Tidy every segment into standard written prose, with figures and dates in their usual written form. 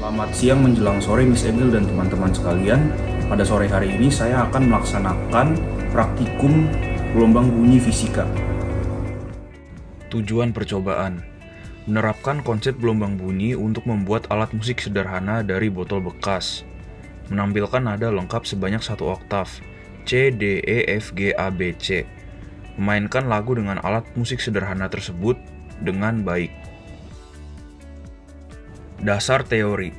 Selamat siang menjelang sore Miss Emil dan teman-teman sekalian. Pada sore hari ini saya akan melaksanakan praktikum gelombang bunyi fisika. Tujuan percobaan: menerapkan konsep gelombang bunyi untuk membuat alat musik sederhana dari botol bekas. Menampilkan nada lengkap sebanyak 1 oktav, C, D, E, F, G, A, B, C. Memainkan lagu dengan alat musik sederhana tersebut dengan baik. Dasar teori: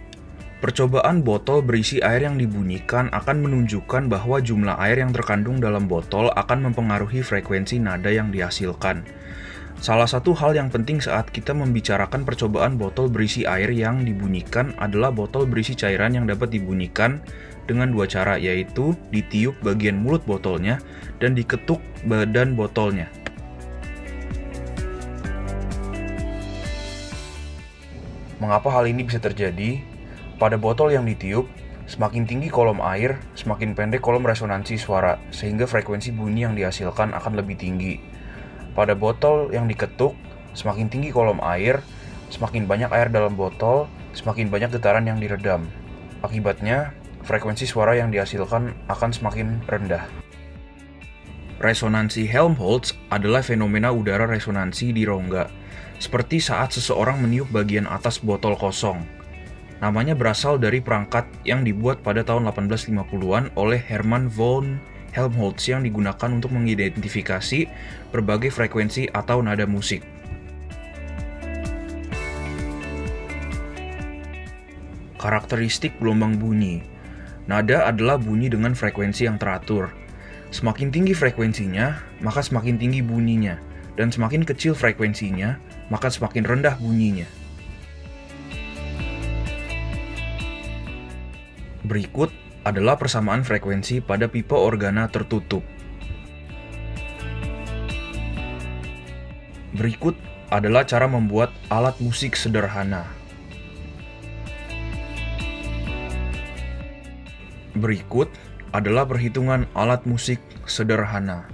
percobaan botol berisi air yang dibunyikan akan menunjukkan bahwa jumlah air yang terkandung dalam botol akan mempengaruhi frekuensi nada yang dihasilkan. Salah satu hal yang penting saat kita membicarakan percobaan botol berisi air yang dibunyikan adalah botol berisi cairan yang dapat dibunyikan dengan 2 cara, yaitu ditiup bagian mulut botolnya dan diketuk badan botolnya. Mengapa hal ini bisa terjadi? Pada botol yang ditiup, semakin tinggi kolom air, semakin pendek kolom resonansi suara, sehingga frekuensi bunyi yang dihasilkan akan lebih tinggi. Pada botol yang diketuk, semakin tinggi kolom air, semakin banyak air dalam botol, semakin banyak getaran yang diredam. Akibatnya, frekuensi suara yang dihasilkan akan semakin rendah. Resonansi Helmholtz adalah fenomena udara resonansi di rongga, seperti saat seseorang meniup bagian atas botol kosong. Namanya berasal dari perangkat yang dibuat pada tahun 1850-an oleh Hermann von Helmholtz yang digunakan untuk mengidentifikasi berbagai frekuensi atau nada musik. Karakteristik gelombang bunyi: nada adalah bunyi dengan frekuensi yang teratur. Semakin tinggi frekuensinya, maka semakin tinggi bunyinya, dan semakin kecil frekuensinya, maka semakin rendah bunyinya. Berikut adalah persamaan frekuensi pada pipa organa tertutup. Berikut adalah cara membuat alat musik sederhana. Berikut adalah perhitungan alat musik sederhana.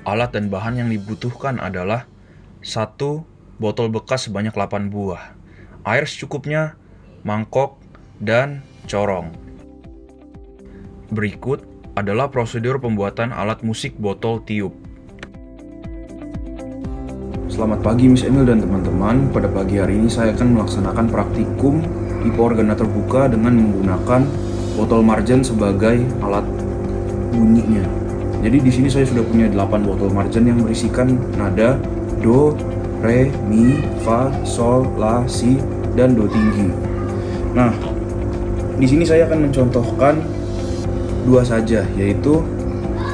Alat dan bahan yang dibutuhkan adalah 1 botol bekas sebanyak 8 buah, air secukupnya, mangkok, dan corong. Berikut adalah prosedur pembuatan alat musik botol tiup. Selamat pagi Miss Emil dan teman-teman. Pada pagi hari ini saya akan melaksanakan praktikum pipa organa terbuka dengan menggunakan botol marjan sebagai alat bunyinya. Jadi di sini saya sudah punya 8 botol marjan yang berisikan nada do, re, mi, fa, sol, la, si, dan do tinggi. Nah, di sini saya akan mencontohkan 2 saja, yaitu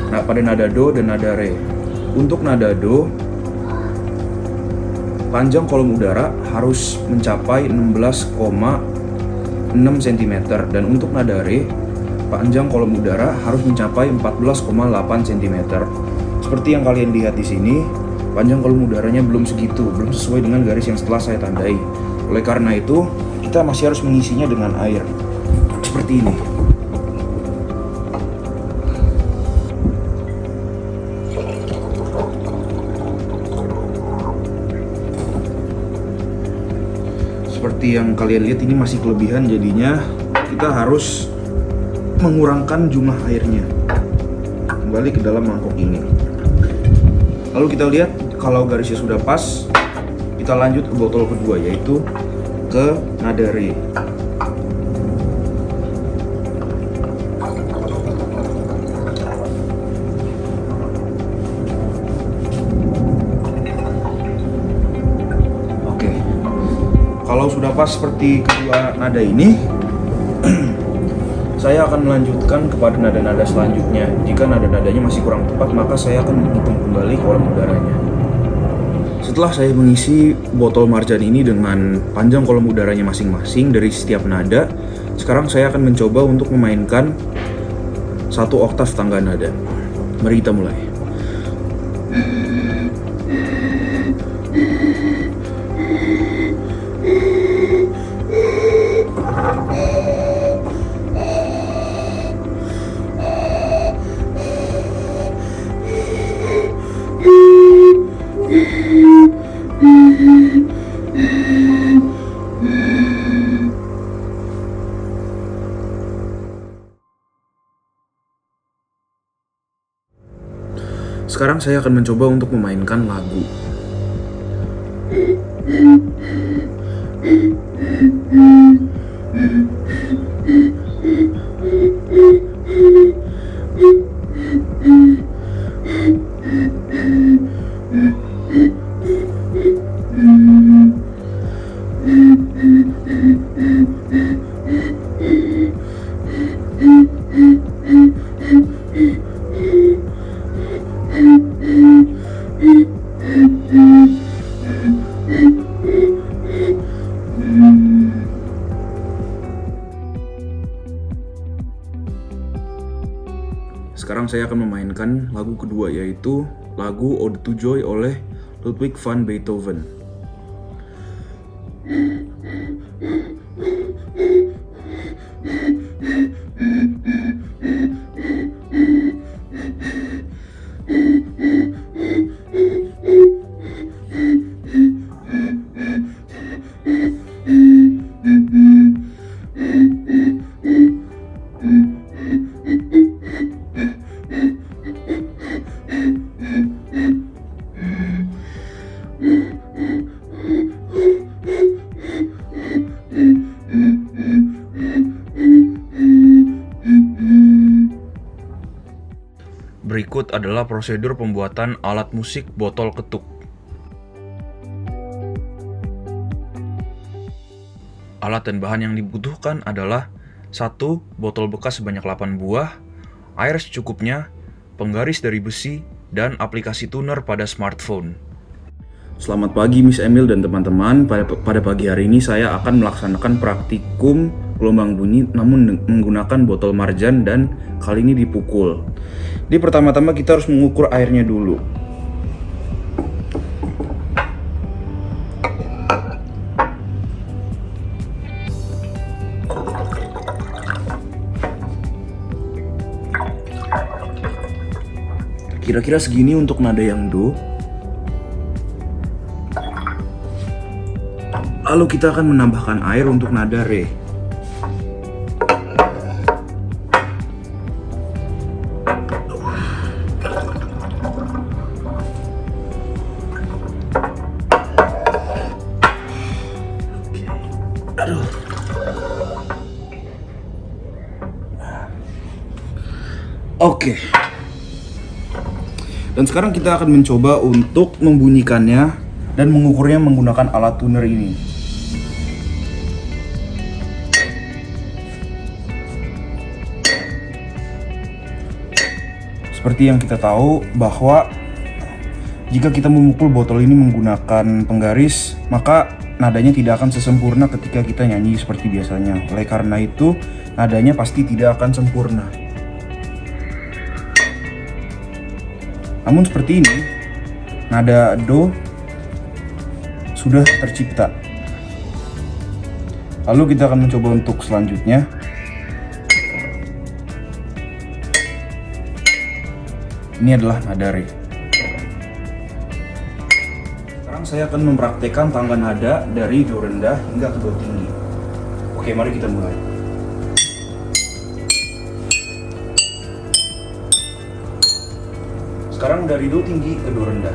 pada nada do dan nada re. Untuk nada do, panjang kolom udara harus mencapai 16,6 cm, dan untuk nada re, panjang kolom udara harus mencapai 14,8 cm. Seperti yang kalian lihat di sini, panjang kolom udaranya belum segitu, belum sesuai dengan garis yang setelah saya tandai. Oleh karena itu, kita masih harus mengisinya dengan air. Seperti ini. Seperti yang kalian lihat, ini masih kelebihan, jadinya kita harus mengurangkan jumlah airnya kembali ke dalam mangkok ini. Lalu kita lihat kalau garisnya sudah pas, kita lanjut ke botol kedua, yaitu ke nada re. Oke, kalau sudah pas seperti kedua nada ini, saya akan melanjutkan kepada nada-nada selanjutnya. Jika nada-nadanya masih kurang tepat, maka saya akan menghitung kembali kolom udaranya. Setelah saya mengisi botol marjan ini dengan panjang kolom udaranya masing-masing dari setiap nada, sekarang saya akan mencoba untuk memainkan 1 oktav tangga nada. Mari kita mulai. Sekarang saya akan mencoba untuk memainkan lagu. Sekarang saya akan memainkan lagu kedua, yaitu lagu Ode to Joy oleh Ludwig van Beethoven. Berikut adalah prosedur pembuatan alat musik botol ketuk. Alat dan bahan yang dibutuhkan adalah 1. Botol bekas sebanyak 8 buah, air secukupnya, penggaris dari besi, dan aplikasi tuner pada smartphone. Selamat pagi Miss Emil dan teman-teman. Pada pagi hari ini saya akan melaksanakan praktikum gelombang bunyi namun menggunakan botol marjan, dan kali ini dipukul. Jadi pertama-tama kita harus mengukur airnya dulu. Kira-kira segini untuk nada yang do. Lalu kita akan menambahkan air untuk nada re. Oke. Dan sekarang kita akan mencoba untuk membunyikannya dan mengukurnya menggunakan alat tuner ini. Seperti yang kita tahu bahwa jika kita memukul botol ini menggunakan penggaris, maka nadanya tidak akan sesempurna ketika kita nyanyi seperti biasanya. Oleh karena itu, nadanya pasti tidak akan sempurna. Namun seperti ini, nada do sudah tercipta. Lalu kita akan mencoba untuk selanjutnya. Ini adalah nada re. Sekarang saya akan mempraktekkan tangga nada dari do rendah hingga ke do tinggi. Oke, mari kita mulai. Sekarang dari do tinggi ke do rendah.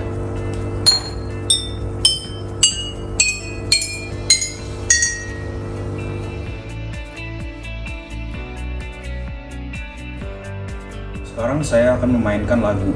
Sekarang saya akan memainkan lagu.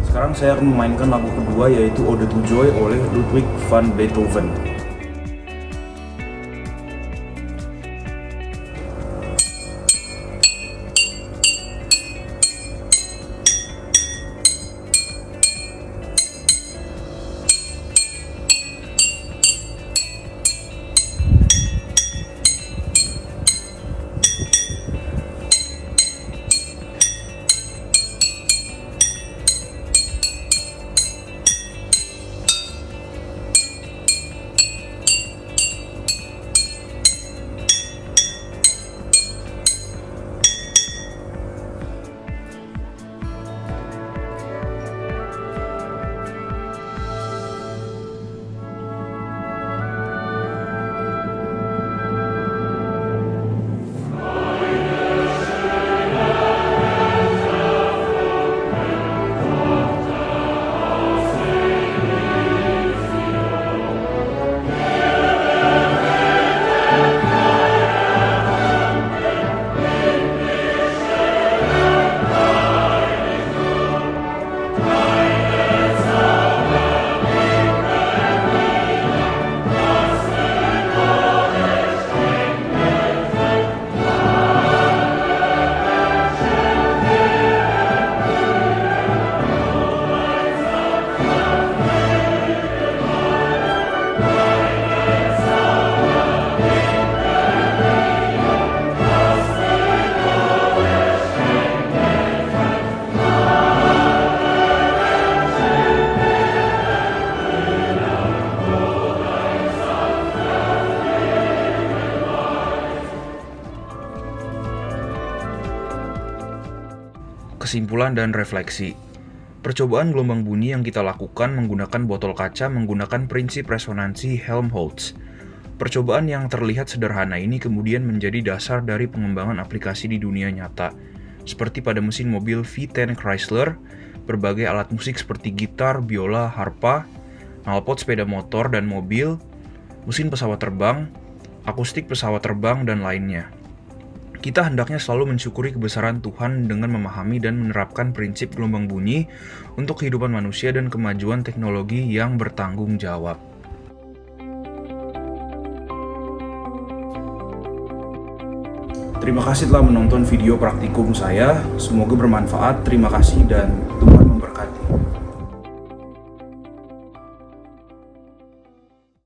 Sekarang saya akan memainkan lagu kedua, yaitu Ode to Joy oleh Ludwig van Beethoven. Kesimpulan dan refleksi. Percobaan gelombang bunyi yang kita lakukan menggunakan botol kaca menggunakan prinsip resonansi Helmholtz. Percobaan yang terlihat sederhana ini kemudian menjadi dasar dari pengembangan aplikasi di dunia nyata, seperti pada mesin mobil V10 Chrysler, berbagai alat musik seperti gitar, biola, harpa, knalpot sepeda motor dan mobil, mesin pesawat terbang, akustik pesawat terbang, dan lainnya. Kita hendaknya selalu mensyukuri kebesaran Tuhan dengan memahami dan menerapkan prinsip gelombang bunyi untuk kehidupan manusia dan kemajuan teknologi yang bertanggung jawab. Terima kasih telah menonton video praktikum saya. Semoga bermanfaat. Terima kasih dan Tuhan memberkati.